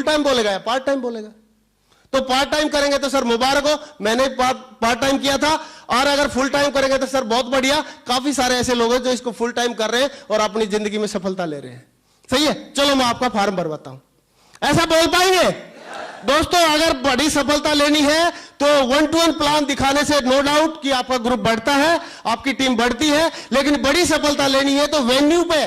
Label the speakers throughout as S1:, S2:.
S1: Time बोलेगा या part time बोलेगा? तो पार्ट टाइम करेंगे तो सर मुबारक हो, मैंने पार्ट टाइम किया था। और अगर फुल टाइम करेंगे तो सर बहुत बढ़िया, काफी सारे ऐसे लोग हैं जो इसको फुल टाइम कर रहे हैं और अपनी जिंदगी में सफलता ले रहे हैं। सही है, चलो मैं आपका फॉर्म भरवाता हूं। ऐसा बोल पाएंगे दोस्तों? अगर बड़ी सफलता लेनी है तो 1-to-1 प्लान दिखाने से नो डाउट कि आपका ग्रुप बढ़ता है, आपकी टीम बढ़ती है। लेकिन बड़ी सफलता लेनी है तो वेन्यू पे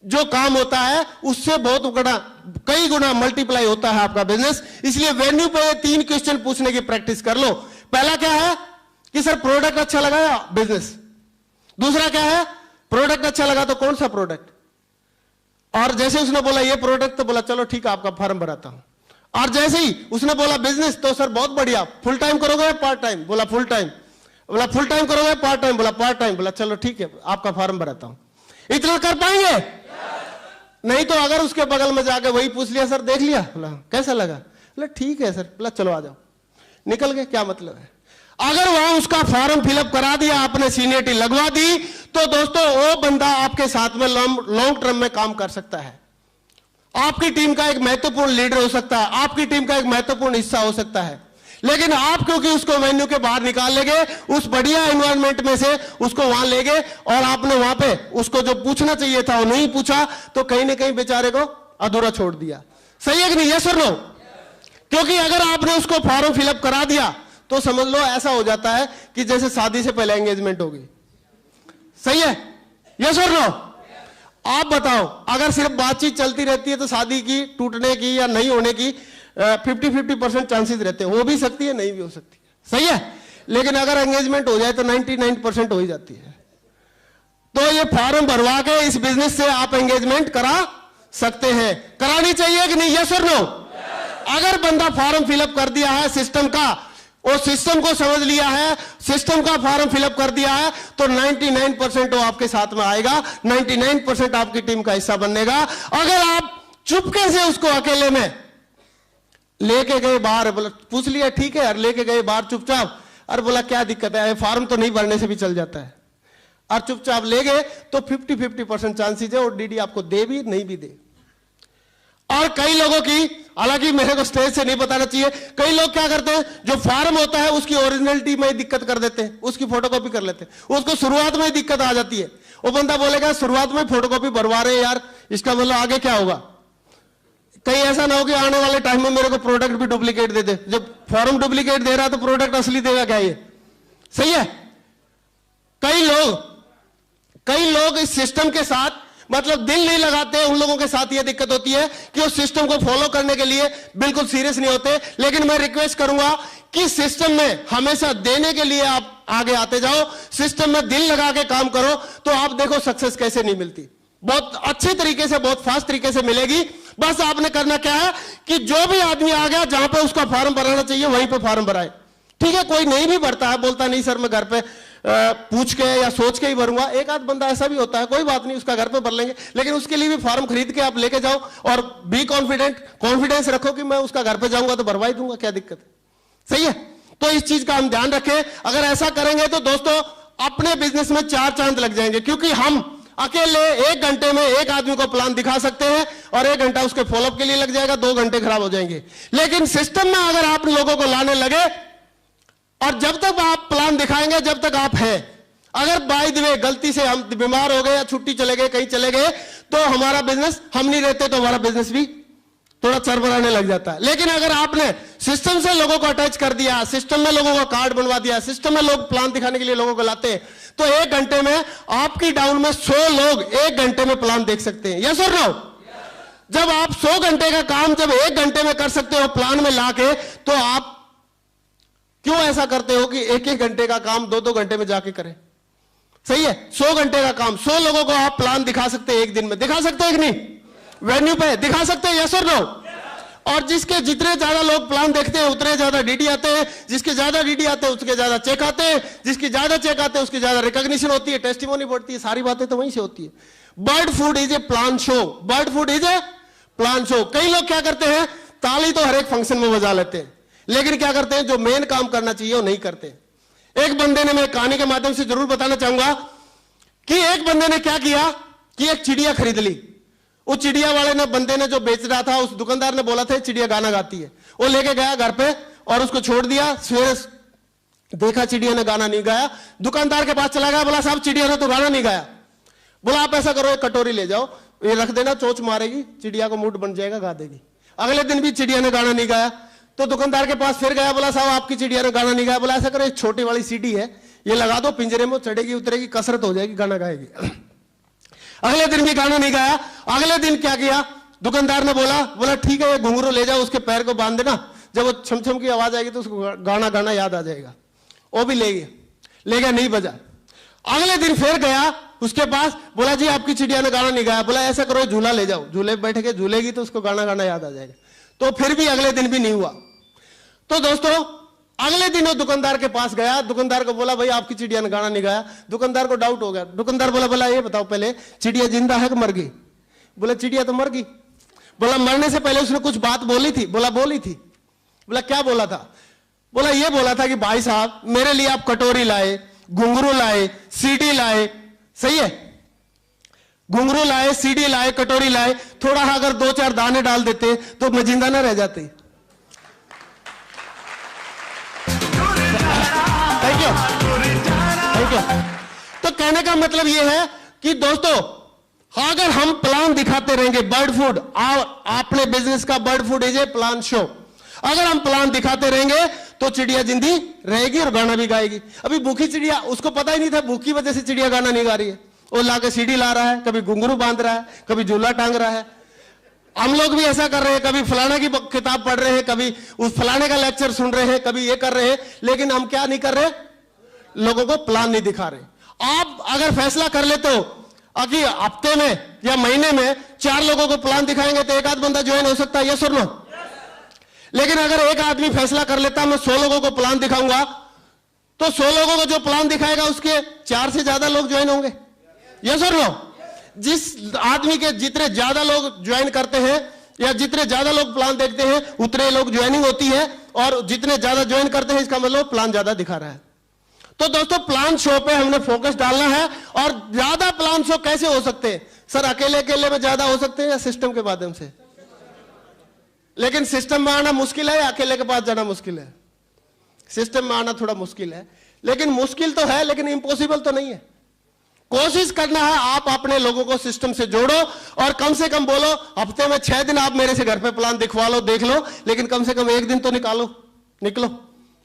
S1: जो काम होता है उससे बहुत कई गुना मल्टीप्लाई होता है आपका बिजनेस। इसलिए वेन्यू पे 3 क्वेश्चन पूछने की प्रैक्टिस कर लो। पहला क्या है कि सर प्रोडक्ट अच्छा लगा या बिजनेस? दूसरा क्या है, प्रोडक्ट अच्छा लगा तो कौन सा प्रोडक्ट? और जैसे उसने बोला ये प्रोडक्ट तो बोला चलो ठीक है आपका फॉर्म भराता हूं। और जैसे ही उसने बोला बिजनेस तो सर बहुत बढ़िया, फुल टाइम करोगे या पार्ट टाइम? बोला फुल टाइम। बोला फुल टाइम करोगे पार्ट टाइम? बोला पार्ट टाइम। बोला चलो ठीक है आपका फॉर्म भराता हूं। इतना कर पाएंगे? नहीं तो अगर उसके बगल में जाके वही पूछ लिया सर देख लिया, बोला कैसा लगा? बोला ठीक है सर। बोला चलो आ जाओ, निकल गए, क्या मतलब है? अगर वहां उसका फॉर्म फिलअप करा दिया आपने, सीनियरिटी लगवा दी, तो दोस्तों वो बंदा आपके साथ में लॉन्ग टर्म में काम कर सकता है, आपकी टीम का एक महत्वपूर्ण लीडर हो सकता है, आपकी टीम का एक महत्वपूर्ण हिस्सा हो सकता है। लेकिन आप क्योंकि उसको मेन्यू के बाहर निकाल लेंगे, उस बढ़िया एनवायरनमेंट में से उसको वहां ले गए और आपने वहां पे उसको जो पूछना चाहिए था वो नहीं पूछा, तो कहीं ना कहीं बेचारे को अधूरा छोड़ दिया। सही है कि नहीं? यस और नो? क्योंकि अगर आपने उसको फॉर्म फिलअप करा दिया तो समझ लो ऐसा हो जाता है कि जैसे शादी से पहले एंगेजमेंट होगी। सही है? यस और नो? आप बताओ, अगर सिर्फ बातचीत चलती रहती है तो शादी की टूटने की या नहीं होने की 50-50% चांसेस रहते हैं, हो भी सकती है नहीं भी हो सकती है। सही है? लेकिन अगर एंगेजमेंट हो जाए तो 99% हो ही जाती है। तो ये फॉर्म भरवा के इस बिजनेस से आप एंगेजमेंट करा सकते हैं। करानी चाहिए कि नहीं? यस और नो? अगर बंदा फॉर्म फिलअप कर दिया है सिस्टम का, वो सिस्टम को समझ लिया है, सिस्टम का फॉर्म फिलअप कर दिया है, तो 99% वो आपके साथ में आएगा, 99% आपकी टीम का हिस्सा बनेगा। अगर आप चुपके से उसको अकेले में लेके गए बाहर, बोला पूछ लिया ठीक है यार, लेके गए बाहर चुपचाप, अरे बोला क्या दिक्कत है, फॉर्म तो नहीं भरने से भी चल जाता है, और चुपचाप ले गए, तो 50-50% चांसेस है और डीडी आपको दे भी नहीं भी दे। और कई लोगों की, हालांकि मेरे को स्टेज से नहीं बताना चाहिए, कई लोग क्या करते हैं, जो फॉर्म होता है उसकी ओरिजिनलिटी में दिक्कत कर देते हैं, उसकी फोटोकॉपी कर लेते हैं, उसको शुरुआत में दिक्कत आ जाती है। वो बंदा बोलेगा शुरुआत में फोटोकॉपी भरवा रहे हैं यार, इसका मतलब आगे क्या होगा? कहीं ऐसा ना हो कि आने वाले टाइम में मेरे को प्रोडक्ट भी डुप्लीकेट दे दे। जब फॉर्म डुप्लीकेट दे रहा है तो प्रोडक्ट असली देगा क्या ये? सही है? कई लोग इस सिस्टम के साथ मतलब दिल नहीं लगाते, उन लोगों के साथ यह दिक्कत होती है कि उस सिस्टम को फॉलो करने के लिए बिल्कुल सीरियस नहीं होते। लेकिन मैं रिक्वेस्ट करूंगा कि सिस्टम में हमेशा देने के लिए आप आगे आते जाओ, सिस्टम में दिल लगा के काम करो, तो आप देखो सक्सेस कैसे नहीं मिलती, बहुत अच्छे तरीके से, बहुत फास्ट तरीके से मिलेगी। बस आपने करना क्या है कि जो भी आदमी आ गया, जहां पे उसका फॉर्म भराना चाहिए वहीं पे फॉर्म भराए। ठीक है? कोई नहीं भी भरता है, बोलता नहीं सर मैं घर पे पूछ के या सोच के ही भरूंगा, एक आध बंदा ऐसा भी होता है, कोई बात नहीं उसका घर पे भर लेंगे, लेकिन उसके लिए भी फॉर्म खरीद के आप लेके जाओ और बी कॉन्फिडेंस रखो कि मैं उसका घर पे जाऊंगा तो भरवा ही दूंगा, क्या दिक्कत है? सही है? तो इस चीज का हम ध्यान रखें। अगर ऐसा करेंगे तो दोस्तों अपने बिजनेस में 4 चांद लग जाएंगे, क्योंकि हम अकेले 1 घंटे में एक आदमी को प्लान दिखा सकते हैं और 1 घंटा उसके फॉलोअप के लिए लग जाएगा, 2 घंटे खराब हो जाएंगे। लेकिन सिस्टम में अगर आप लोगों को लाने लगे, और जब तक आप प्लान दिखाएंगे जब तक आप हैं, अगर बाय द वे गलती से हम बीमार हो गए या छुट्टी चले गए, कहीं चले गए, तो हमारा बिजनेस, हम नहीं रहते तो हमारा बिजनेस भी थोड़ा चरमराने लग जाता है। लेकिन अगर आपने सिस्टम से लोगों को अटैच कर दिया, सिस्टम में लोगों का कार्ड बनवा दिया, सिस्टम में लोग प्लान दिखाने के लिए लोगों को लाते हैं, तो 1 घंटे में आपकी डाउन में 100 लोग 1 घंटे में प्लान देख सकते हैं। यस और नो? जब आप 100 घंटे का काम जब 1 घंटे में कर सकते हो प्लान में लाके, तो आप क्यों ऐसा करते हो कि 1-1 घंटे का काम 2-2 घंटे में जाके करें? सही है? 100 घंटे का काम 100 लोगों को आप प्लान दिखा सकते हैं, 1 दिन में दिखा सकते हैं कि नहीं? वेन्यू पे दिखा सकते हैं? यस और नो? और जिसके जितने ज्यादा लोग प्लान देखते हैं उतने ज्यादा डीडी आते हैं, जिसके ज्यादा डीडी आते हैं उसके ज्यादा चेक आते हैं, जिसके ज्यादा चेक आते हैं उसकी ज्यादा रिकॉग्निशन होती है, टेस्टिमोनी बढ़ती है, सारी बातें तो वहीं से होती है। Bird food is a plan show, bird food is a plan show. कई लोग क्या करते हैं, ताली तो हर एक फंक्शन में बजा लेते हैं, लेकिन क्या करते हैं, जो मेन काम करना चाहिए वो नहीं करते। एक बंदे ने, मैं कहानी के माध्यम से जरूर बताना चाहूंगा कि एक बंदे ने क्या किया कि एक चिड़िया खरीद ली। उस चिड़िया वाले ने, बंदे ने जो बेच रहा था, उस दुकानदार ने बोला था चिड़िया गाना गाती है। वो लेके गया घर पे और उसको छोड़ दिया। सवेरे देखा चिड़िया ने गाना नहीं गाया। दुकानदार के पास चला गया, बोला साहब चिड़िया ने तो गाना नहीं गाया। बोला आप ऐसा करो, एक कटोरी ले जाओ, ये रख देना, चोंच मारेगी, चिड़िया को मूड बन जाएगा, गा देगी। अगले दिन भी चिड़िया ने गाना नहीं गाया। तो दुकानदार के पास फिर गया, बोला साहब आपकी चिड़िया ने गाना नहीं गाया। बोला ऐसा करो, एक छोटी वाली सीढ़ी है, ये लगा दो, पिंजरे में चढ़ेगी उतरेगी, कसरत हो जाएगी, गाना गाएगी। अगले दिन भी गाना नहीं गाया। अगले दिन क्या किया, दुकानदार ने बोला ठीक है, ये घुंघरू ले जाओ, उसके पैर को बांध देना, जब वो छम छम की आवाज आएगी तो उसको गाना गाना याद आ जाएगा। वो भी ले गया, नहीं बजा। अगले दिन फिर गया उसके पास, बोला जी आपकी चिड़िया ने गाना नहीं गाया। बोला ऐसा करो, झूला ले जाओ, झूले बैठ के झूलेगी तो उसको गाना गाना याद आ जाएगा। तो फिर भी अगले दिन भी नहीं हुआ। तो दोस्तों अगले दिन वो दुकानदार के पास गया, दुकानदार को बोला भाई आपकी चिड़िया ने गाना नहीं गाया। दुकानदार को डाउट हो गया। दुकानदार बोला ये बताओ पहले, चिड़िया जिंदा है कि मर गई? बोला चिड़िया तो मर गई। बोला मरने से पहले उसने कुछ बात बोली थी? बोला बोली थी। बोला क्या बोला था? बोला ये बोला था कि भाई साहब मेरे लिए आप कटोरी लाए, घुंघरू लाए, सीडी लाए। सही है, घुंघरू लाए, सीडी लाए, कटोरी लाए, थोड़ा अगर 2-4 दाने डाल देते तो मैं जिंदा ना रह जाती। Thank you. तो कहने का मतलब यह है कि दोस्तों अगर हम प्लान दिखाते रहेंगे, बर्ड फूड, अपने बिजनेस का bird food is a plan show, अगर हम प्लान दिखाते रहेंगे तो चिड़िया जिंदी रहेगी और गाना भी गाएगी। अभी भूखी चिड़िया, उसको पता ही नहीं था भूखी वजह से चिड़िया गाना नहीं गा रही है। वो लाके सीढ़ी ला रहा है, कभी घुंघरू बांध रहा है, कभी झूला टांग रहा है। हम लोग भी ऐसा कर रहे हैं, कभी फलाना की किताब पढ़ रहे हैं, कभी उस फलाने का लेक्चर सुन रहे हैं, कभी ये कर रहे हैं, लेकिन हम क्या नहीं कर रहे, लोगों को प्लान नहीं दिखा रहे। आप अगर फैसला कर लेते हो कि हफ्ते में या महीने में 4 लोगों को प्लान दिखाएंगे तो एक आध बंदा ज्वाइन हो सकता है, यस और नो? लेकिन अगर एक आदमी फैसला कर लेता मैं 100 लोगों को प्लान दिखाऊंगा, तो 100 लोगों को जो प्लान दिखाएगा उसके 4 से ज्यादा लोग ज्वाइन होंगे, यस और नो? जिस आदमी के जितने ज्यादा लोग ज्वाइन करते हैं या जितने ज्यादा लोग प्लान देखते हैं उतने लोग ज्वाइनिंग होती है, और जितने ज्यादा ज्वाइन करते हैं इसका मतलब प्लान ज्यादा दिखा रहा है। तो दोस्तों प्लान शो पे हमने फोकस डालना है। और ज्यादा प्लान शो कैसे हो सकते हैं सर? अकेले में ज्यादा हो सकते हैं या सिस्टम के माध्यम से? लेकिन सिस्टम में आना मुश्किल है या अकेले के पास जाना मुश्किल है? सिस्टम में आना थोड़ा मुश्किल है, लेकिन मुश्किल तो है, लेकिन इम्पॉसिबल तो नहीं है। कोशिश करना है, आप अपने लोगों को सिस्टम से जोड़ो और कम से कम बोलो हफ्ते में 6 दिन आप मेरे से घर पे प्लान दिखवा लो, देख लो, लेकिन कम से कम 1 दिन तो निकलो।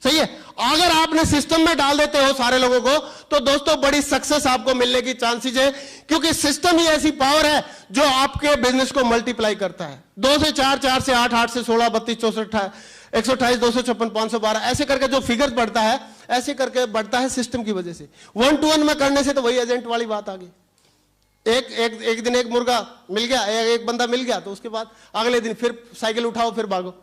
S1: सही है? अगर आपने सिस्टम में डाल देते हो सारे लोगों को तो दोस्तों बड़ी सक्सेस आपको मिलने की चांसेस है, क्योंकि सिस्टम ही ऐसी पावर है जो आपके बिजनेस को मल्टीप्लाई करता है। 2 से 4, 4 से 8, 8 से 16, 32, 64, 128, 256, 512 ऐसे करके जो फिगर बढ़ता है, ऐसे करके बढ़ता है सिस्टम की वजह से। 1 to 1 में करने से तो वही एजेंट वाली बात आ गई। एक दिन एक मुर्गा मिल गया, एक बंदा मिल गया, तो उसके बाद अगले दिन फिर साइकिल उठाओ फिर भागो,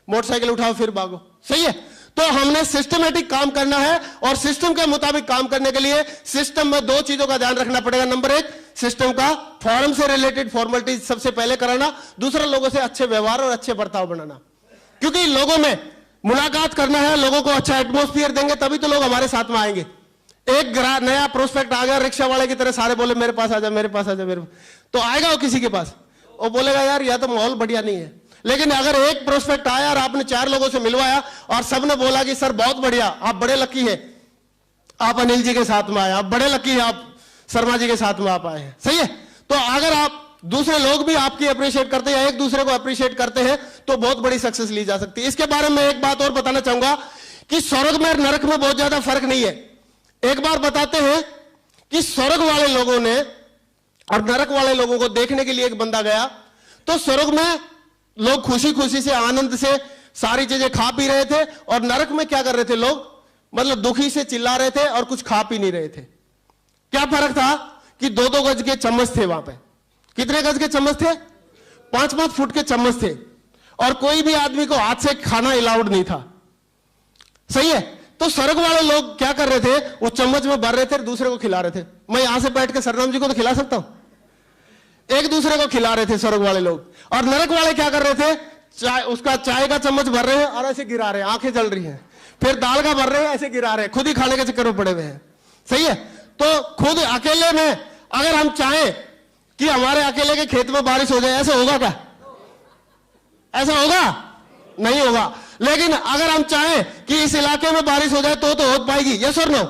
S1: मोटरसाइकिल उठाओ फिर भागो। सही है? तो हमने सिस्टमेटिक काम करना है, और सिस्टम के मुताबिक काम करने के लिए सिस्टम में 2 चीजों का ध्यान रखना पड़ेगा। नंबर 1, सिस्टम का फॉर्म से रिलेटेड फॉर्मेलिटीज सबसे पहले कराना। दूसरा, लोगों से अच्छे व्यवहार और अच्छे बर्ताव बनाना, क्योंकि लोगों में मुलाकात करना है, लोगों को अच्छा एटमोस्फियर देंगे तभी तो लोग हमारे साथ में आएंगे। एक नया प्रोस्पेक्ट आ गया, रिक्शा वाले की तरह सारे बोले मेरे पास आ जा, मेरे पास आ जा, तो आएगा वो किसी के पास? वो बोलेगा यार या तो माहौल बढ़िया नहीं है। लेकिन अगर एक प्रोस्पेक्ट आया और आपने 4 लोगों से मिलवाया और सबने बोला कि सर बहुत बढ़िया, आप बड़े लकी है, आप अनिल जी के साथ में आए, आप बड़े लकी है, आप शर्मा जी के साथ में आप आए हैं। सही है? तो अगर आप दूसरे लोग भी आपकी अप्रिशिएट करते हैं या एक दूसरे को अप्रिशिएट करते हैं तो बहुत बड़ी सक्सेस ली जा सकती है। इसके बारे में एक बात और बताना चाहूंगा कि स्वर्ग में और नरक में बहुत ज्यादा फर्क नहीं है। एक बार बताते हैं कि स्वर्ग वाले लोगों ने और नरक वाले लोगों को देखने के लिए एक बंदा गया, तो स्वर्ग में लोग खुशी खुशी से आनंद से सारी चीजें खा पी रहे थे, और नरक में क्या कर रहे थे लोग, मतलब दुखी से चिल्ला रहे थे और कुछ खा पी नहीं रहे थे। क्या फर्क था कि 2-2 गज के चम्मच थे वहां पे। कितने गज के चम्मच थे? 5-5 फुट के चम्मच थे, और कोई भी आदमी को हाथ से खाना अलाउड नहीं था। सही है? तो स्वर्ग वाले लोग क्या कर रहे थे, वो चम्मच में भर रहे थे, दूसरे को खिला रहे थे। मैं यहां से बैठ के सरनाम जी को तो खिला सकता हूं, एक दूसरे को खिला रहे थे स्वर्ग वाले लोग। और नरक वाले क्या कर रहे थे, चाय का चम्मच भर रहे हैं और ऐसे गिरा रहे हैं, आंखें जल रही हैं, फिर दाल का भर रहे हैं, ऐसे गिरा रहे हैं, खुद ही खाने के चक्कर में पड़े हुए हैं। सही है? तो खुद अकेले में अगर हम चाहें कि हमारे अकेले के खेत में बारिश हो जाए, ऐसा होगा क्या? ऐसा होगा? नहीं होगा। लेकिन अगर हम चाहें कि इस इलाके में बारिश हो जाए तो हो पाएगी, यस और नो?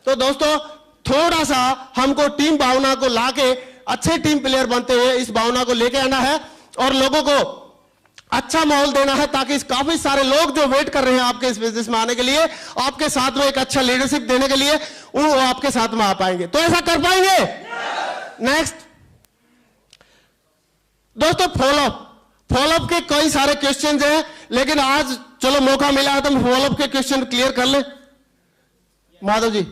S1: तो दोस्तों थोड़ा सा हमको टीम भावना को लाके अच्छे टीम प्लेयर बनते हुए इस भावना को लेके आना है और लोगों को अच्छा माहौल देना है, ताकि काफी सारे लोग जो वेट कर रहे हैं आपके इस बिजनेस में आने के लिए, आपके साथ में एक अच्छा लीडरशिप देने के लिए, वो आपके साथ में आ पाएंगे। तो ऐसा कर पाएंगे? नेक्स्ट दोस्तों, फॉलोअप के कई सारे क्वेश्चंस हैं, लेकिन आज चलो मौका मिला है तो हम फॉलोअप के क्वेश्चन क्लियर कर ले। माधव जी,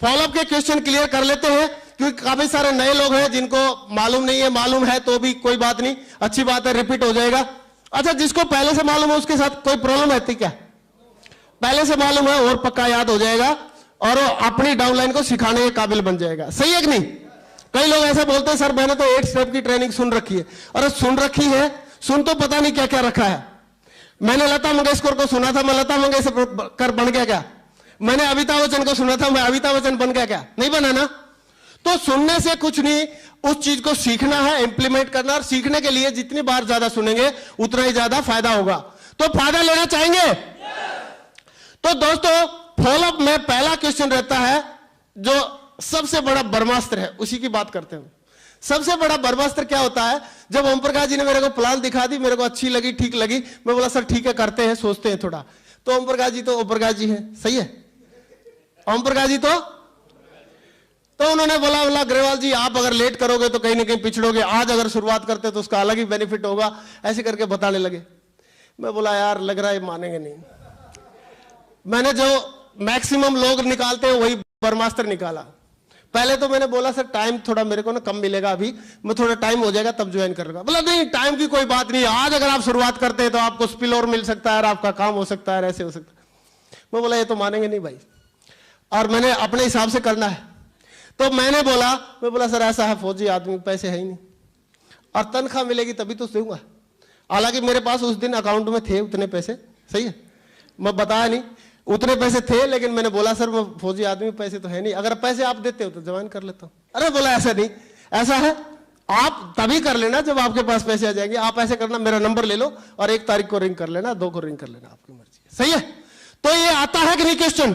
S1: फॉलोअप के क्वेश्चन क्लियर कर लेते हैं, क्योंकि काफी सारे नए लोग हैं जिनको मालूम नहीं है। मालूम है तो भी कोई बात नहीं, अच्छी बात है, रिपीट हो जाएगा। अच्छा, जिसको पहले से मालूम है उसके साथ कोई प्रॉब्लम है क्या? पहले से मालूम है और पक्का याद हो जाएगा और अपनी डाउनलाइन को सिखाने के काबिल बन जाएगा। सही है कि नहीं? कई लोग ऐसा बोलते हैं, सर मैंने तो 8 स्टेप की ट्रेनिंग सुन रखी है। अरे सुन रखी है, सुन तो पता नहीं क्या क्या रखा है। मैंने लता मंगेशकर को सुना था, मैं लता मंगेशकर बन गया क्या? मैंने अमिताभ बच्चन को सुना था, मैं अमिताभ बच्चन बन गया क्या? नहीं बना ना। तो सुनने से कुछ नहीं, उस चीज को सीखना है, इंप्लीमेंट करना, और सीखने के लिए जितनी बार ज्यादा सुनेंगे उतना ही ज्यादा फायदा होगा। तो फायदा लेना चाहेंगे? तो दोस्तों फॉलोअप में पहला क्वेश्चन रहता है जो सबसे बड़ा ब्रह्मास्त्र है, उसी की बात करते हैं। सबसे बड़ा ब्रह्मास्त्र क्या होता है? जब ओम प्रकाश जी ने मेरे को प्लान दिखा दी, मेरे को अच्छी लगी, ठीक लगी, मैं बोला सर ठीक है करते हैं, सोचते हैं थोड़ा। तो ओम प्रकाश जी तो ओम प्रकाश जी हैं, सही है? ओम प्रकाश जी तो उन्होंने बोला अग्रवाल जी आप अगर लेट करोगे तो कहीं ना कहीं पिछड़ोगे, आज अगर शुरुआत करते तो उसका अलग ही बेनिफिट होगा, ऐसे करके बताने लगे। मैं बोला यार लग रहा है मानेंगे नहीं। मैंने जो मैक्सिमम लोग निकालते हैं वही ब्रह्मास्त्र निकाला। पहले तो मैंने बोला सर टाइम थोड़ा मेरे को ना कम मिलेगा, अभी मैं थोड़ा टाइम हो जाएगा तब ज्वाइन करूंगा। बोला नहीं टाइम की कोई बात नहीं, आज अगर आप शुरुआत करते हैं तो आपको स्पिल और मिल सकता है और आपका काम हो सकता है, ऐसे हो सकता है। मैं बोला ये तो मानेंगे नहीं भाई, और मैंने अपने हिसाब से करना है। तो मैं बोला सर ऐसा है फौजी आदमी, पैसे है ही नहीं और तनख्वाह मिलेगी तभी तो दूंगा। हालांकि मेरे पास उस दिन अकाउंट में थे उतने पैसे, सही है, मैं बताया नहीं, उतने पैसे थे, लेकिन मैंने बोला सर मैं फौजी आदमी, पैसे तो है नहीं, अगर पैसे आप देते हो तो ज्वाइन कर लेता हूं। अरे बोला ऐसा नहीं, ऐसा है आप तभी कर लेना जब आपके पास पैसे आ जाएंगे। आप ऐसे करना, मेरा नंबर ले लो और 1 तारीख को रिंग कर लेना, 2 को रिंग कर लेना, आपकी मर्जी है। सही है? तो ये आता है कि नहीं क्वेश्चन?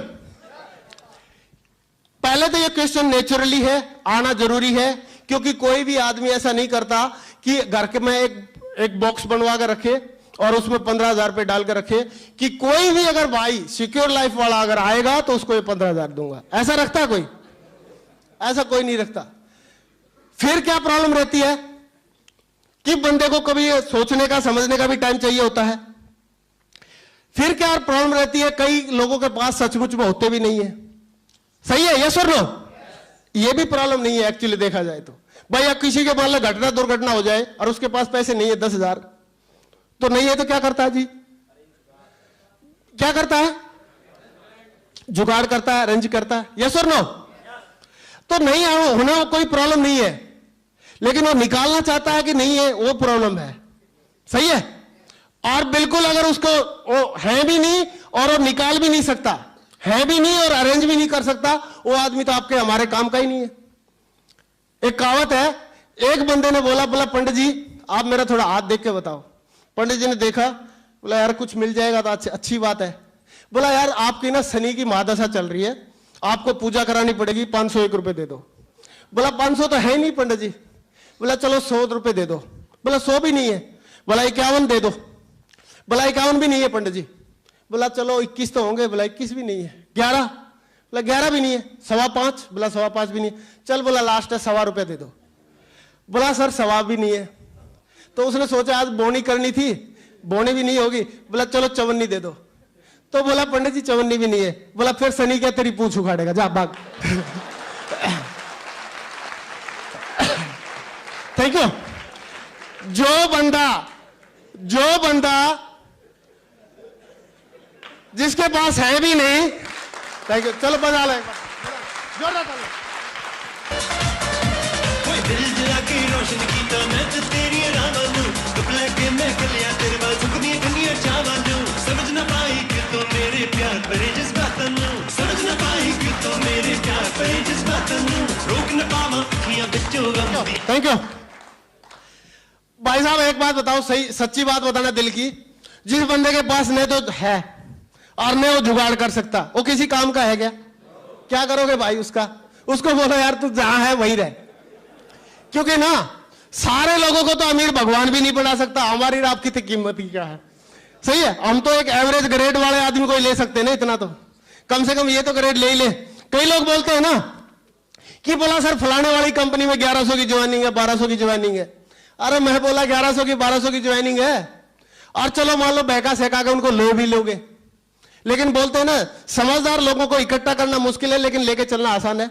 S1: पहले तो ये क्वेश्चन नेचुरली है, आना जरूरी है, क्योंकि कोई भी आदमी ऐसा नहीं करता कि घर के में एक बॉक्स बनवा कर रखे और उसमें 15,000 रुपए डाल कर रखे कि कोई भी अगर भाई सिक्योर लाइफ वाला अगर आएगा तो उसको ये 15,000 दूंगा। ऐसा रखता है कोई? ऐसा कोई नहीं रखता। फिर क्या प्रॉब्लम रहती है कि बंदे को कभी सोचने का समझने का भी टाइम चाहिए होता है। फिर क्या प्रॉब्लम रहती है, कई लोगों के पास सचमुच में होते भी नहीं है। सही है, यस और नो? ये भी प्रॉब्लम नहीं है एक्चुअली देखा जाए तो। भाई अब किसी के मान घटना दुर्घटना हो जाए और उसके पास पैसे नहीं है 10,000, तो नहीं है तो क्या करता है जी? क्या करता है? जुगाड़ करता है, अरेंज करता है, यस और नो? तो नहीं होना कोई प्रॉब्लम नहीं है, लेकिन वो निकालना चाहता है कि नहीं है, वो प्रॉब्लम है। सही है? और बिल्कुल अगर उसको वो है भी नहीं और वो निकाल भी नहीं सकता, है भी नहीं और अरेंज भी नहीं कर सकता, वो आदमी तो आपके हमारे काम का ही नहीं है। एक कहावत है, एक बंदे ने बोला पंडित जी आप मेरा थोड़ा हाथ देख के बताओ। पंडित जी ने देखा, बोला यार कुछ मिल जाएगा तो अच्छी बात है। बोला यार आपकी ना शनि की महादशा चल रही है, आपको पूजा करानी पड़ेगी, 501 रुपए दे दो। बोला 500 तो है नहीं पंडित जी। बोला चलो 100 रुपए दे दो। बोला 100 भी नहीं है। बोला 51 दे दो। बोला 51 भी नहीं है पंडित जी। बोला चलो 21 तो होंगे। बोला 21 भी नहीं है। 11। बोला 11 भी नहीं है। 5.25। बोला 5.25 भी नहीं है। चल बोला लास्ट है 1.25 रुपए दे दो। बोला सर 1.25 भी नहीं है। तो उसने सोचा आज बोनी करनी थी, बोनी भी नहीं होगी। बोला चलो 54 दे दो। तो बोला पंडित जी 54 भी नहीं है। बोला फिर शनि क्या तेरी पूंछ उखाड़ेगा, जा भाग। Thank you. जो बंदा जिसके पास है भी नहीं, थैंक यू, चलो बजा लो एक बार जोरदार ताली। कोई दिल जला के रोशन कीता मैं ते तेरी रावणू, कपले के मैं कलिया तेरे बाल झुकनी दुनिया चावनू। समझ ना पाई कि तो मेरे प्यार भरे जज्बातनू, समझ ना पाई कि तो मेरे प्यार भरे जज्बातनू। रोक न पावा अखियां थैंक यू। भाई साहब एक बात बताओ, सही सच्ची बात बताना दिल की, जिस बंदे के पास नहीं तो है और नहीं वो जुगाड़ कर सकता, वो किसी काम का है क्या? क्या करोगे भाई उसका? उसको बोलो यार तू जहां है वहीं रह। क्योंकि ना सारे लोगों को तो अमीर भगवान भी नहीं बना सकता, हमारी और आपकी कीमत ही क्या है? सही है, हम तो एक एवरेज ग्रेड वाले आदमी को ही ले सकते हैं ना, इतना तो कम से कम ये तो ग्रेड ले ही ले। कई लोग बोलते हैं ना कि बोला सर फलाने वाली कंपनी में 1100 की ज्वाइनिंग है, 1200 की ज्वाइनिंग है। अरे मैं बोला 1100 की 1200 की ज्वाइनिंग है और चलो मान लो बहका सहका के उनको ले भी लोगे, लेकिन बोलते हैं ना समझदार लोगों को इकट्ठा करना मुश्किल है लेकिन लेके चलना आसान है,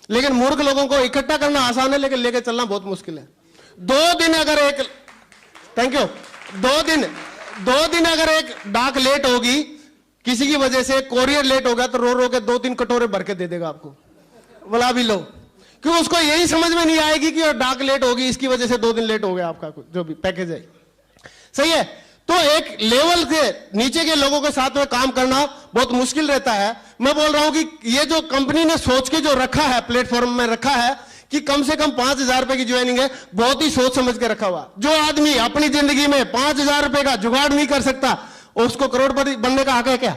S1: लेकिन मूर्ख लोगों को इकट्ठा करना आसान है लेकिन लेके चलना बहुत मुश्किल है। 2 दिन अगर एक थैंक यू 2 दिन अगर एक डाक लेट होगी किसी की वजह से, कोरियर लेट होगा तो रो रो के 2-3 कटोरे भर के दे देगा आपको, बोला भी लो, क्यों उसको यही समझ में नहीं आएगी कि डाक लेट होगी इसकी वजह से 2 दिन लेट हो गया आपका जो भी पैकेज है। सही है, तो एक लेवल से नीचे के लोगों के साथ में काम करना बहुत मुश्किल रहता है। मैं बोल रहा हूं कि ये जो कंपनी ने सोच के जो रखा है, प्लेटफॉर्म में रखा है कि कम से कम 5000 रुपए की ज्वाइनिंग है, बहुत ही सोच समझ के रखा हुआ। जो आदमी अपनी जिंदगी में 5000 रुपए का जुगाड़ नहीं कर सकता उसको करोड़पति बनने का हक है क्या?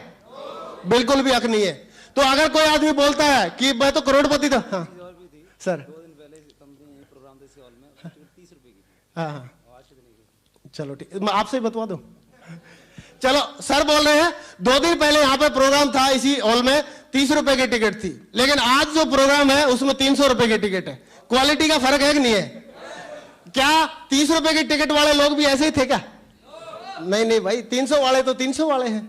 S1: बिल्कुल भी हक नहीं है। तो अगर कोई आदमी बोलता है कि मैं तो करोड़पति था, हाँ सर
S2: 2 दिन पहले कंपनी प्रोग्राम थे इसी हॉल में, 30 रुपए की।
S1: हाँ चलो ठीक, मैं आपसे ही बतवा दूं। चलो सर बोल रहे हैं 2 दिन पहले यहाँ पे प्रोग्राम था इसी हॉल में, 30 रुपए की टिकट थी, लेकिन आज जो प्रोग्राम है उसमें 300 रुपए की टिकट है। क्वालिटी का फर्क है कि नहीं है? क्या 30 रुपए की टिकट वाले लोग भी ऐसे ही थे क्या? नहीं भाई, 300 वाले तो 300 वाले हैं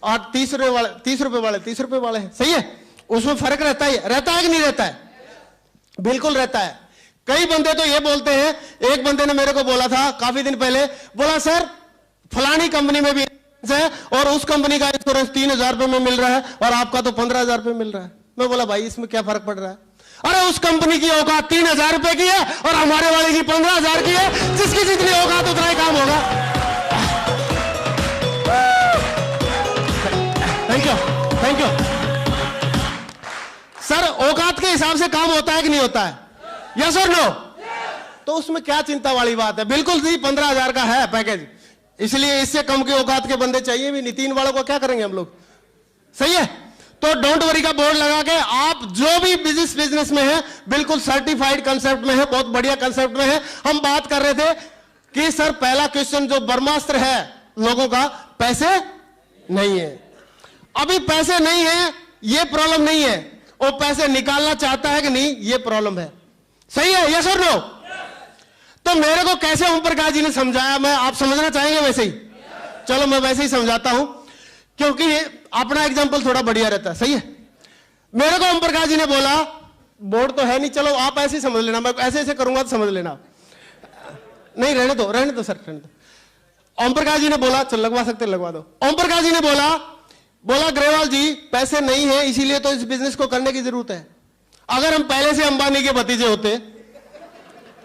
S1: और 30 रुपए वाले 30 रुपए वाले हैं। सही है, उसमें फर्क रहता है कि नहीं रहता है? बिल्कुल रहता है। कई बंदे तो ये बोलते हैं, एक बंदे ने मेरे को बोला था काफी दिन पहले, बोला सर फलानी कंपनी में भी है और उस कंपनी का इंश्योरेंस 3000 रुपए में मिल रहा है और आपका तो 15000 रुपए मिल रहा है। मैं बोला भाई इसमें क्या फर्क पड़ रहा है? अरे उस कंपनी की औकात 3000 रुपए की है और हमारे वाले की 15000 की है, जिसकी जितनी औकात उतना ही काम होगा। Thank you sir. औकात के हिसाब से काम होता है कि नहीं होता है? यस और नो? तो उसमें क्या चिंता वाली बात है? बिल्कुल जी 15000 का है पैकेज, इसलिए इससे कम की औकात के बंदे चाहिए भी नहीं। 3 वालों को क्या करेंगे हम लोग? सही है, तो डोंट वरी का बोर्ड लगा के आप जो भी बिजनेस में है बिल्कुल सर्टिफाइड कंसेप्ट में है, बहुत बढ़िया कंसेप्ट में है। हम बात कर रहे थे कि सर पहला क्वेश्चन जो ब्रह्मास्त्र है लोगों का, पैसे नहीं है। अभी पैसे नहीं है ये प्रॉब्लम नहीं है, वो पैसे निकालना चाहता है कि नहीं ये प्रॉब्लम है। सही है, यस और नो? तो मेरे को कैसे ओम प्रकाश जी ने समझाया, मैं आप समझना चाहेंगे वैसे ही? चलो मैं वैसे ही समझाता हूं क्योंकि अपना एग्जांपल थोड़ा बढ़िया रहता है। सही है, मेरे को ओम प्रकाश जी ने बोला, बोर्ड तो है नहीं, चलो आप ऐसे ही समझ लेना, मैं ऐसे करूंगा तो समझ लेना। नहीं रहने दो सर, रहने दो। ओम प्रकाश जी ने बोला, चल लगवा सकते लगवा दो। ओम प्रकाश जी ने बोला ग्रेवाल जी पैसे नहीं है इसीलिए तो इस बिजनेस को करने की जरूरत है। अगर हम पहले से अंबानी के भतीजे होते,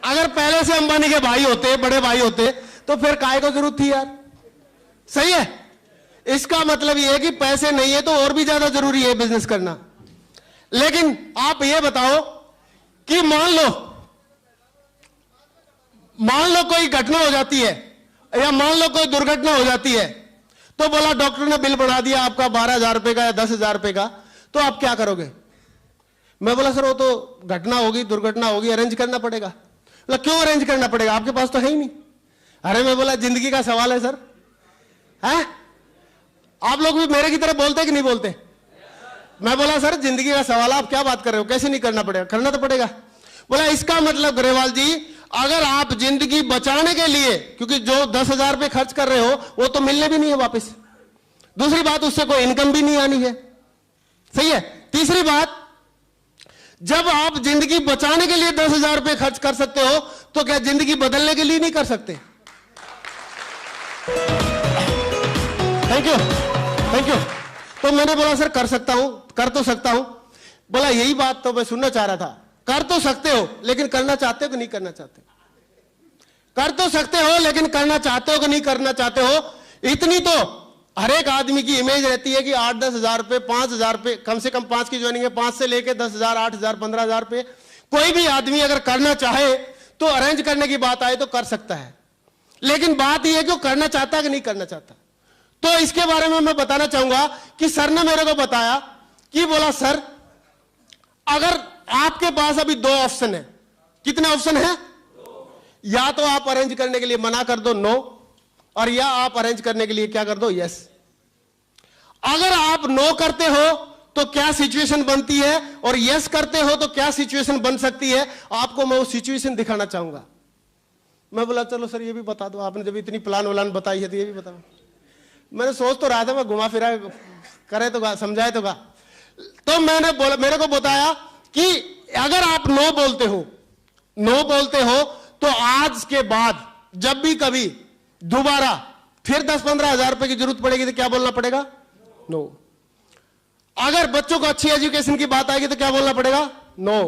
S1: अगर पहले से अंबानी के भाई होते, बड़े भाई होते, तो फिर काय को जरूरत थी यार? सही है, इसका मतलब यह है कि पैसे नहीं है तो और भी ज्यादा जरूरी है बिजनेस करना। लेकिन आप ये बताओ कि मान लो कोई घटना हो जाती है या मान लो कोई दुर्घटना हो जाती है, तो बोला डॉक्टर ने बिल बढ़ा दिया आपका 12000 रुपए का या 10000 रुपए का, तो आप क्या करोगे? मैं बोला सर वो तो घटना होगी, दुर्घटना होगी, अरेंज करना पड़ेगा। बोला क्यों अरेंज करना पड़ेगा, आपके पास तो है ही नहीं। अरे मैं बोला जिंदगी का सवाल है सर, है? आप लोग भी मेरे की तरह बोलते कि नहीं बोलते? मैं बोला सर जिंदगी का सवाल, आप क्या बात कर रहे हो, कैसे नहीं करना पड़ेगा? करना तो पड़ेगा। बोला इसका मतलब ग्रेवाल जी अगर आप जिंदगी बचाने के लिए, क्योंकि जो 10,000 रुपए खर्च कर रहे हो वो तो मिलने भी नहीं है वापस, दूसरी बात उससे कोई इनकम भी नहीं आनी है। सही है, तीसरी बात जब आप जिंदगी बचाने के लिए 10,000 रुपए खर्च कर सकते हो तो क्या जिंदगी बदलने के लिए नहीं कर सकते? Thank you. तो मैंने बोला सर कर सकता हूं, कर तो सकता हूं। बोला यही बात तो मैं सुनना चाह रहा था, कर तो सकते हो लेकिन करना चाहते हो कि नहीं करना चाहते? कर तो सकते हो लेकिन करना चाहते हो कि नहीं करना चाहते हो? इतनी तो हर एक आदमी की इमेज रहती है कि 8-10 हजार रुपए, 5,000 रुपए, कम से कम 5 की ज्वाइनिंग है, 5 से लेके 10,000, 8,000, 15,000 रुपए कोई भी आदमी अगर करना चाहे तो अरेंज करने की बात आए तो कर सकता है, लेकिन बात यह है कि वो करना चाहता है कि नहीं करना चाहता। तो इसके बारे में मैं बताना चाहूंगा कि सर ने मेरे को बताया कि बोला सर अगर आपके पास अभी 2 ऑप्शन है। कितने ऑप्शन है? या तो आप अरेंज करने के लिए मना कर दो नो, और या आप अरेंज करने के लिए क्या कर दो यस। अगर आप नो करते हो तो क्या सिचुएशन बनती है, और यस करते हो तो क्या सिचुएशन बन सकती है, आपको मैं वो सिचुएशन दिखाना चाहूंगा। मैं बोला चलो सर ये भी बता दो, आपने जब इतनी प्लान वलान बताई है तो ये भी बताओ। मैंने सोच तो रहा था मैं घुमा फिरा करे तो समझाए तो तो मैंने बोला, मेरे को बताया कि अगर आप नो बोलते हो तो आज के बाद जब भी कभी दोबारा फिर 10-15 हजार रुपए की जरूरत पड़ेगी तो क्या बोलना पड़ेगा? नो। अगर बच्चों को अच्छी एजुकेशन की बात आएगी तो क्या बोलना पड़ेगा? नो।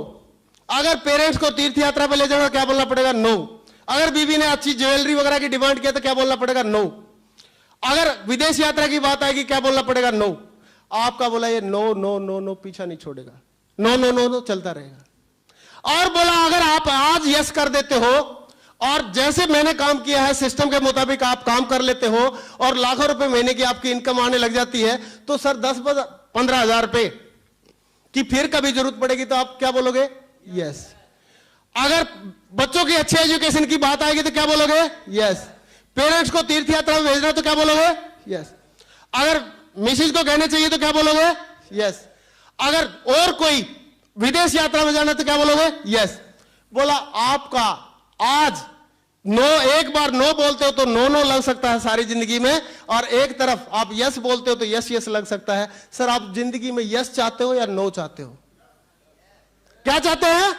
S1: अगर पेरेंट्स को तीर्थ यात्रा पे ले जाना क्या बोलना पड़ेगा? नो। अगर बीवी ने अच्छी ज्वेलरी वगैरह की डिमांड किया तो क्या बोलना पड़ेगा? नो। अगर विदेश यात्रा की बात आएगी क्या बोलना पड़ेगा? नो। आपका बोला ये नो नो नो नो पीछा नहीं छोड़ेगा, नो नो नो नो चलता रहेगा। और बोला अगर आप आज यस कर देते हो और जैसे मैंने काम किया है सिस्टम के मुताबिक आप काम कर लेते हो और लाखों रुपए महीने की आपकी इनकम आने लग जाती है, तो सर 10-15 हजार रुपए की फिर कभी जरूरत पड़ेगी तो आप क्या बोलोगे? यस। अगर बच्चों की अच्छी एजुकेशन की बात आएगी तो क्या बोलोगे? यस। पेरेंट्स को तीर्थ यात्रा में भेजना तो क्या बोलोगे? यस। अगर मिसेज को कहने चाहिए तो क्या बोलोगे? यस। अगर और कोई विदेश यात्रा में जाना तो क्या बोलोगे? यस। बोला आपका आज नो, एक बार नो बोलते हो तो नो नो लग सकता है सारी जिंदगी में, और एक तरफ आप यस बोलते हो तो यस यस लग सकता है। सर आप जिंदगी में यस चाहते हो या नो चाहते हो? क्या चाहते हैं?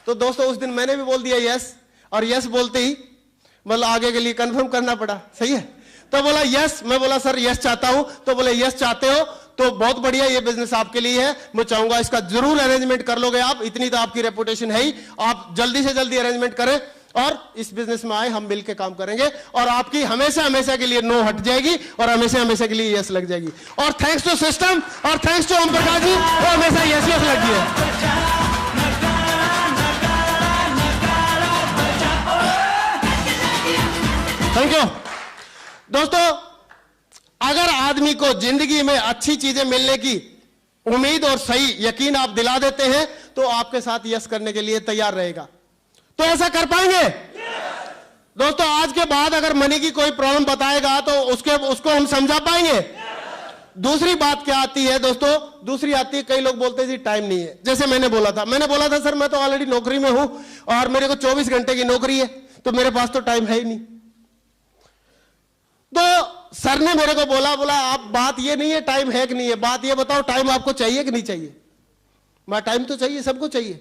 S1: तो दोस्तों उस दिन मैंने भी बोल दिया यस, और यस बोलते ही मतलब आगे के लिए कंफर्म करना पड़ा। सही है? तो बोला यस। मैं बोला सर यस चाहता हूं। तो बोले यस चाहते हो तो बहुत बढ़िया, ये बिजनेस आपके लिए है, मैं चाहूंगा इसका जरूर अरेंजमेंट कर लोगे आप, इतनी तो आपकी रेपुटेशन है ही, आप जल्दी से जल्दी अरेंजमेंट करें और इस बिजनेस में आए, हम मिलकर काम करेंगे और आपकी हमेशा हमेशा के लिए नो हट जाएगी और हमेशा हमेशा के लिए यस लग जाएगी। और थैंक्स टू सिस्टम और थैंक्स टू ओम प्रकाश जी, वो हमेशा यस यस लग गई है। थैंक यू दोस्तों। अगर आदमी को जिंदगी में अच्छी चीजें मिलने की उम्मीद और सही यकीन आप दिला देते हैं तो आपके साथ यस करने के लिए तैयार रहेगा। तो ऐसा कर पाएंगे? दोस्तों आज के बाद अगर मनी की कोई प्रॉब्लम बताएगा तो उसको हम समझा पाएंगे? दूसरी बात क्या आती है दोस्तों? दूसरी आती है, कई लोग बोलते हैं जी टाइम नहीं है। जैसे मैंने बोला था सर मैं तो ऑलरेडी नौकरी में हूं और मेरे को 24 घंटे की नौकरी है, तो मेरे पास तो टाइम है ही नहीं। तो सर ने मेरे को बोला आप बात ये नहीं है टाइम है कि नहीं है, बात ये बताओ टाइम आपको चाहिए कि नहीं चाहिए? मैं टाइम तो चाहिए, सबको चाहिए।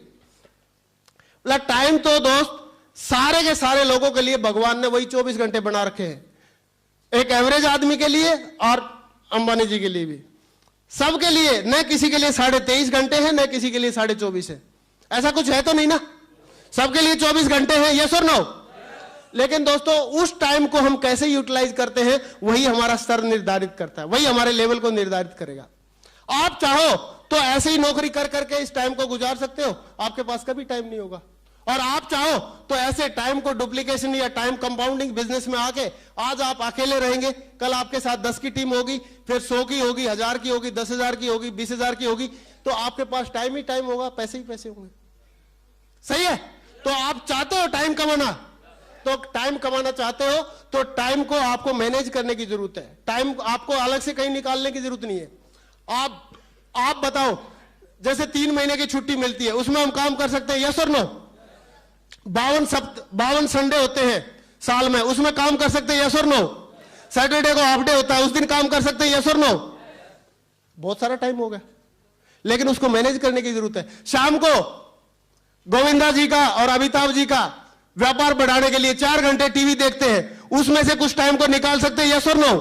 S1: बोला टाइम तो दोस्त सारे के सारे लोगों के लिए भगवान ने वही 24 घंटे बना रखे हैं, एक एवरेज आदमी के लिए और अंबानी जी के लिए भी, सबके लिए। न किसी के लिए 23.5 घंटे हैं, न किसी के लिए 24.5 है। ऐसा कुछ है तो नहीं ना? सबके लिए 24 घंटे हैं, यस और नो? लेकिन दोस्तों उस टाइम को हम कैसे यूटिलाइज करते हैं वही हमारा स्तर निर्धारित करता है, वही हमारे लेवल को निर्धारित करेगा। आप चाहो तो ऐसे ही नौकरी कर करके इस टाइम को गुजार सकते हो, आपके पास कभी टाइम नहीं होगा। और आप चाहो तो ऐसे टाइम को डुप्लीकेशन या टाइम कंपाउंडिंग बिजनेस में आके आज आप अकेले रहेंगे, कल आपके साथ 10 की टीम होगी, फिर 100 की होगी, 1000 की होगी, 10,000 की होगी, 20,000 की होगी, तो आपके पास टाइम ही टाइम होगा, पैसे ही पैसे होंगे। सही है? तो आप चाहते हो टाइम कमाना, तो टाइम कमाना चाहते हो तो टाइम को आपको मैनेज करने की जरूरत है। टाइम आपको अलग से कहीं निकालने की जरूरत नहीं है। आप बताओ, जैसे 3 महीने की छुट्टी मिलती है उसमें हम काम कर सकते हैं, यस और नो? 52 संडे होते हैं साल में, उसमें काम कर सकते हैं, यस और नो? सैटरडे को हाफ डे होता है, उस दिन काम कर सकते हैं, यस और नो? बहुत सारा टाइम हो गया, लेकिन उसको मैनेज करने की जरूरत है। शाम को गोविंदा जी का और अमिताभ जी का व्यापार बढ़ाने के लिए 4 घंटे टीवी देखते हैं, उसमें से कुछ टाइम को निकाल सकते हैं, यस और नो?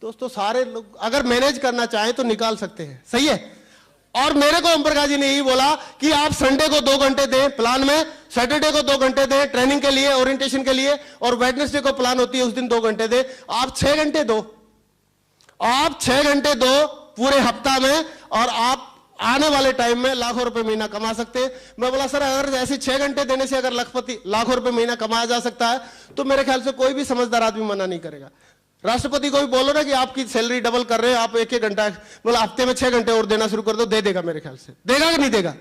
S1: दोस्तों सारे लोग अगर मैनेज करना चाहें तो निकाल सकते हैं। सही है? और मेरे को ओम प्रकाश जी ने यही बोला कि आप संडे को 2 घंटे दें प्लान में, सैटरडे को 2 घंटे दें ट्रेनिंग के लिए, ओरिएंटेशन के लिए, और वेडनेसडे को प्लान होती है उस दिन 2 घंटे दें। आप 6 घंटे दो, आप 6 घंटे दो पूरे हफ्ता में, और आप आने वाले टाइम में लाखों रुपए महीना कमा सकते हैं। मैं बोला सर अगर ऐसे 6 घंटे देने से अगर लाखों रुपए महीना कमाया जा सकता है तो मेरे ख्याल से कोई भी समझदार आदमी मना नहीं करेगा। राष्ट्रपति को भी बोलो ना कि आपकी सैलरी डबल कर रहे हैं, आप 1-1 घंटा बोला हफ्ते में 6 घंटे और देना शुरू कर दो, दे देगा मेरे ख्याल से। देगा कि नहीं देगा?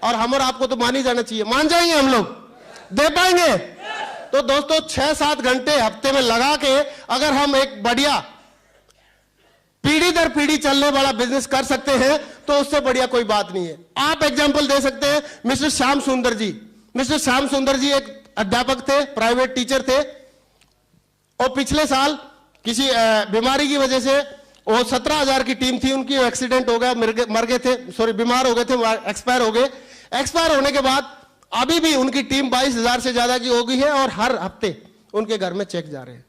S1: और हम और आपको तो मान ही जाना चाहिए। मान जाएंगे हम लोग? दे पाएंगे? तो दोस्तों 6-7 घंटे हफ्ते में लगा के अगर हम एक बढ़िया पीढ़ी दर पीढ़ी चलने वाला बिजनेस कर सकते हैं तो उससे बढ़िया कोई बात नहीं है। आप एग्जांपल दे सकते हैं मिस्टर श्याम सुंदर जी। मिस्टर श्याम सुंदर जी एक अध्यापक थे, प्राइवेट टीचर थे, और पिछले साल किसी बीमारी की वजह से वो 17,000 की टीम थी उनकी, एक्सीडेंट हो गया, मर गए थे, सॉरी बीमार हो गए थे, एक्सपायर हो गए। एक्सपायर होने के बाद अभी भी उनकी टीम 22,000 से ज्यादा की हो गई है और हर हफ्ते उनके घर में चेक जा रहे हैं।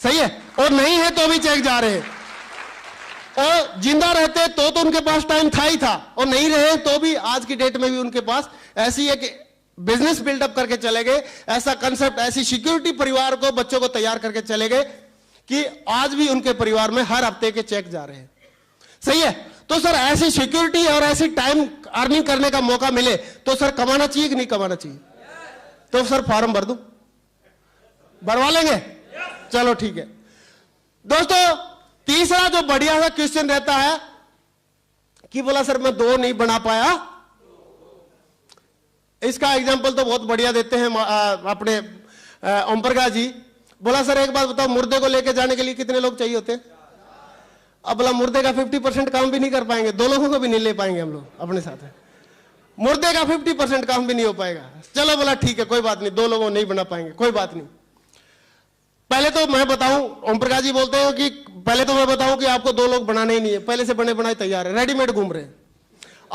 S1: सही है? और नहीं है तो भी चेक जा रहे हैं। और जिंदा रहते तो उनके पास टाइम था ही था, और नहीं रहे तो भी आज की डेट में भी उनके पास ऐसी एक बिजनेस बिल्डअप करके चले गए, ऐसा कंसेप्ट, ऐसी सिक्योरिटी परिवार को, बच्चों को तैयार करके चले गए कि आज भी उनके परिवार में हर हफ्ते के चेक जा रहे हैं। सही है? तो सर ऐसी सिक्योरिटी और ऐसी टाइम अर्निंग करने का मौका मिले तो सर कमाना चाहिए कि नहीं कमाना चाहिए? तो सर फॉर्म भर दूं? भरवा लेंगे? चलो ठीक है। दोस्तों तीसरा जो बढ़िया सा क्वेश्चन रहता है कि बोला सर मैं 2 नहीं बना पाया। इसका एग्जांपल तो बहुत बढ़िया देते हैं अपने ओम प्रकाश जी। बोला सर एक बात बताओ, मुर्दे को लेके जाने के लिए कितने लोग चाहिए होते हैं? अब बोला मुर्दे का 50% काम भी नहीं कर पाएंगे, 2 लोगों को भी नहीं ले पाएंगे हम लोग अपने साथ है। मुर्दे का 50% काम भी नहीं हो पाएगा। चलो बोला ठीक है कोई बात नहीं, 2 लोगों नहीं बना पाएंगे, कोई बात नहीं। पहले तो मैं बताऊं, ओम प्रकाश जी बोलते हैं कि पहले तो मैं बताऊं कि आपको 2 लोग बनाने ही नहीं है, पहले से बने बनाए तैयार है, रेडीमेड घूम रहे हैं।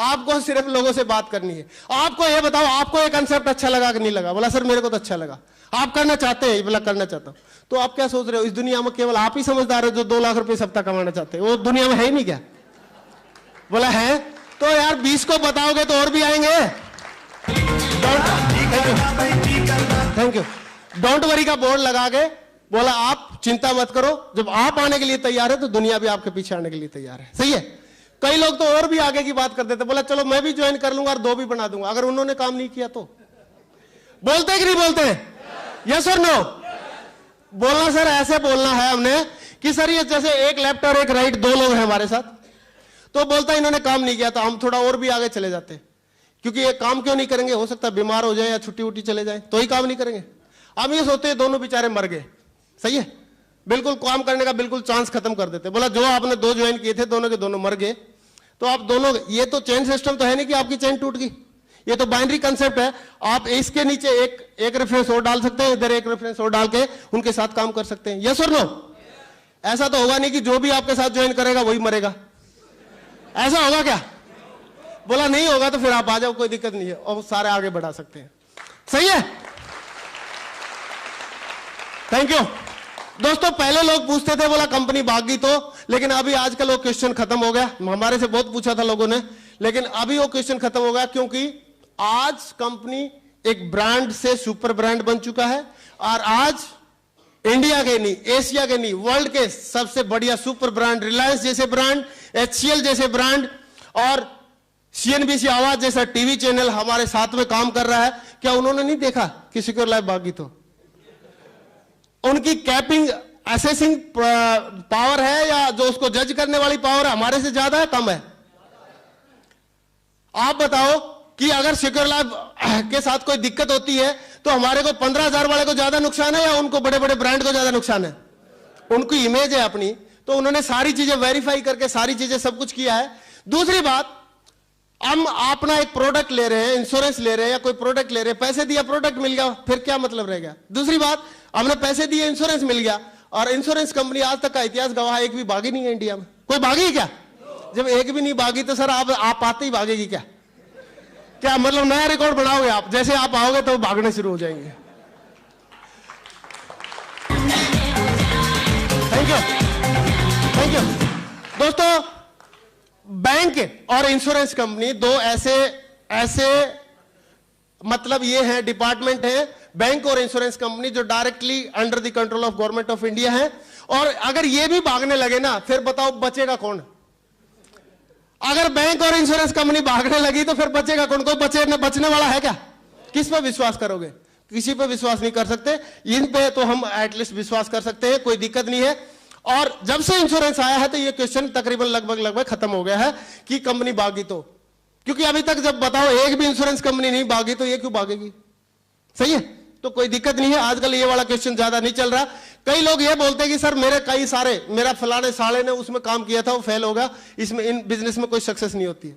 S1: आपको सिर्फ लोगों से बात करनी है। आपको ये बताओ आपको ये कंसेप्ट अच्छा लगा कि नहीं लगा? बोला सर मेरे को तो अच्छा लगा। आप करना चाहते हैं? बोला करना चाहता हूं। तो आप क्या सोच रहे हो, इस दुनिया में केवल आप ही समझदार हो जो 2 लाख रुपए सप्ताह कमाना चाहते हैं? वो दुनिया में है ही नहीं क्या? बोला है। तो यार 20 को बताओगे तो और भी आएंगे। Thank you. डोंट वरी का बोर्ड लगा के बोला आप चिंता मत करो, जब आप आने के लिए तैयार है तो दुनिया भी आपके पीछे आने के लिए तैयार है। सही है? कई लोग तो और भी आगे की बात कर देते, बोला चलो मैं भी ज्वाइन कर लूंगा और 2 भी बना दूंगा, अगर उन्होंने काम नहीं किया तो। बोलते कि नहीं बोलते? यस और नो? बोलना सर ऐसे बोलना है हमने कि सर ये जैसे एक लेफ्ट और एक राइट 2 लोग हैं हमारे साथ, तो बोलता इन्होंने काम नहीं किया तो हम थोड़ा और भी आगे चले जाते, क्योंकि ये काम क्यों नहीं करेंगे? हो सकता है बीमार हो जाए या छुट्टी उट्टी चले जाए तो ही काम नहीं करेंगे। हम ये सोचते हैं दोनों बेचारे मर गए। सही है? बिल्कुल काम करने का बिल्कुल चांस खत्म कर देते। बोला जो आपने 2 ज्वाइन किए थे दोनों के दोनों मर गए, तो आप दोनों, ये तो चेन सिस्टम तो है नहीं कि आपकी चेन टूट गई, ये तो बाइनरी कंसेप्ट है। आप इसके नीचे एक रेफरेंस और डाल सकते हैं, इधर एक रेफरेंस और डाल के उनके साथ काम कर सकते हैं। यस और नो? ऐसा तो होगा नहीं कि जो भी आपके साथ ज्वाइन करेगा वही मरेगा। ऐसा होगा क्या? बोला नहीं होगा तो फिर आप आ जाओ, कोई दिक्कत नहीं है, और सारे आगे बढ़ा सकते हैं। सही है? Thank you. दोस्तों पहले लोग पूछते थे बोला कंपनी भाग गई तो, लेकिन अभी आजकल वो क्वेश्चन खत्म हो गया। हमारे से बहुत पूछा था लोगों ने, लेकिन अभी वो क्वेश्चन खत्म हो गया, क्योंकि आज कंपनी एक ब्रांड से सुपर ब्रांड बन चुका है, और आज इंडिया के नहीं, एशिया के नहीं, वर्ल्ड के सबसे बढ़िया सुपर ब्रांड, रिलायंस जैसे ब्रांड, HCL जैसे ब्रांड और CNBC आवाज जैसा टीवी चैनल हमारे साथ में काम कर रहा है। क्या उन्होंने नहीं देखा कि सिक्योर लाइफ भागी? तो उनकी कैपिंग असेसिंग पावर है या जो उसको जज करने वाली पावर है हमारे से ज्यादा है, कम है? आप बताओ कि अगर सिक्योर लाइफ के साथ कोई दिक्कत होती है तो हमारे को 15,000 वाले को ज्यादा नुकसान है या उनको बड़े बड़े ब्रांड को ज्यादा नुकसान है? उनकी इमेज है अपनी, तो उन्होंने सारी चीजें वेरीफाई करके सारी चीजें सब कुछ किया है। दूसरी बात, हम अपना एक प्रोडक्ट ले रहे हैं, इंश्योरेंस ले रहे हैं या कोई प्रोडक्ट ले रहे हैं, पैसे दिया प्रोडक्ट मिल गया, फिर क्या मतलब रह गया? दूसरी बात, हमने पैसे दिए इंश्योरेंस मिल गया, और इंश्योरेंस कंपनी आज तक का इतिहास गवाह एक भी भागी नहीं है इंडिया में। कोई भागी क्या? जब एक भी नहीं भागी तो सर आप आते ही भागेगी क्या? क्या मतलब नया रिकॉर्ड बनाओगे आप? जैसे आप आओगे तो भागने शुरू हो जाएंगे। Thank you, thank you. दोस्तों बैंक और इंश्योरेंस कंपनी 2 ऐसे मतलब ये है डिपार्टमेंट है, बैंक और इंश्योरेंस कंपनी, जो directly under the control of government of India है। और अगर ये भी भागने लगे ना, फिर बताओ बचेगा कौन? अगर बैंक और इंश्योरेंस कंपनी भागने लगी तो फिर बचेगा कौन? कोई बचने वाला है क्या? किस पे विश्वास करोगे? किसी पे विश्वास नहीं कर सकते। इन पे तो हम एटलीस्ट विश्वास कर सकते हैं, कोई दिक्कत नहीं है। और जब से इंश्योरेंस आया है तो ये क्वेश्चन तकरीबन लगभग खत्म हो गया है कि कंपनी भागी तो, क्योंकि अभी तक जब बताओ एक भी इंश्योरेंस कंपनी नहीं भागी तो ये क्यों भागेगी? सही है, तो कोई दिक्कत नहीं है। आजकल ये वाला क्वेश्चन ज्यादा नहीं चल रहा। कई लोग ये बोलते हैं कि सर मेरा फलाने साले ने उसमें काम किया था, वो फेल होगा, इसमें इन बिजनेस में कोई सक्सेस नहीं होती है।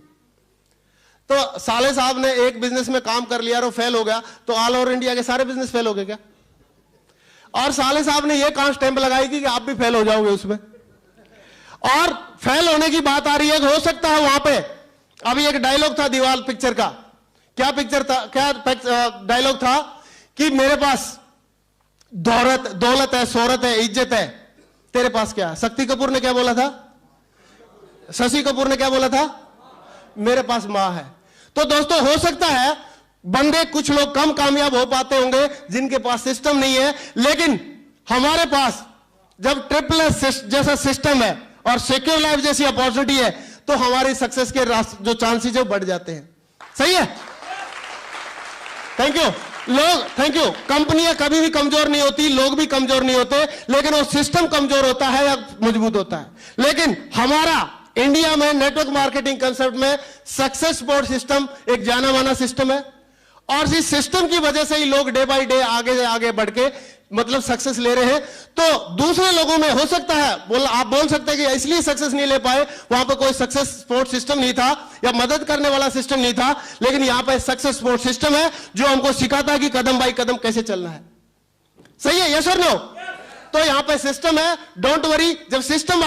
S1: तो साले साहब ने एक बिजनेस में काम कर लिया और फेल हो गया, तो ऑल ओवर इंडिया के सारे बिजनेस फेल हो गए क्या? और साले साहब ने ये कहां स्टैंप लगाई कि आप भी फेल हो जाओगे उसमें? और फेल होने की बात आ रही है, हो सकता है वहां पे अभी एक डायलॉग था दीवार पिक्चर का, क्या पिक्चर था, क्या डायलॉग था कि मेरे पास दौलत है, शोहरत है, इज्जत है, तेरे पास क्या? शक्ति कपूर ने क्या बोला था? शशि कपूर ने क्या बोला था? मेरे पास मां है। तो दोस्तों हो सकता है बंदे कुछ लोग कम कामयाब हो पाते होंगे जिनके पास सिस्टम नहीं है, लेकिन हमारे पास जब ट्रिपल एस जैसा सिस्टम है और सिक्योर लाइफ जैसी अपॉर्चुनिटी है तो हमारी सक्सेस के जो चांसेस है बढ़ जाते हैं। सही है, थैंक यू। कंपनियां कभी भी कमजोर नहीं होती, लोग भी कमजोर नहीं होते, लेकिन वो सिस्टम कमजोर होता है या मजबूत होता है। लेकिन हमारा इंडिया में नेटवर्क मार्केटिंग कंसेप्ट में सक्सेस सपोर्ट सिस्टम एक जाना माना सिस्टम है, और इस सिस्टम की वजह से ही लोग डे बाय डे आगे से आगे बढ़ के मतलब सक्सेस ले रहे हैं। तो दूसरे लोगों में हो सकता है आप बोल सकते हैं कि इसलिए सक्सेस नहीं ले पाए, वहां पर कोई सक्सेस सपोर्ट सिस्टम नहीं था या मदद करने वाला सिस्टम नहीं था, लेकिन यहां पर सक्सेस सपोर्ट सिस्टम है जो हमको सिखाता है कि कदम बाय कदम कैसे चलना है। सही है, यस और नो? तो यहां पर सिस्टम है, डोंट वरी। जब सिस्टम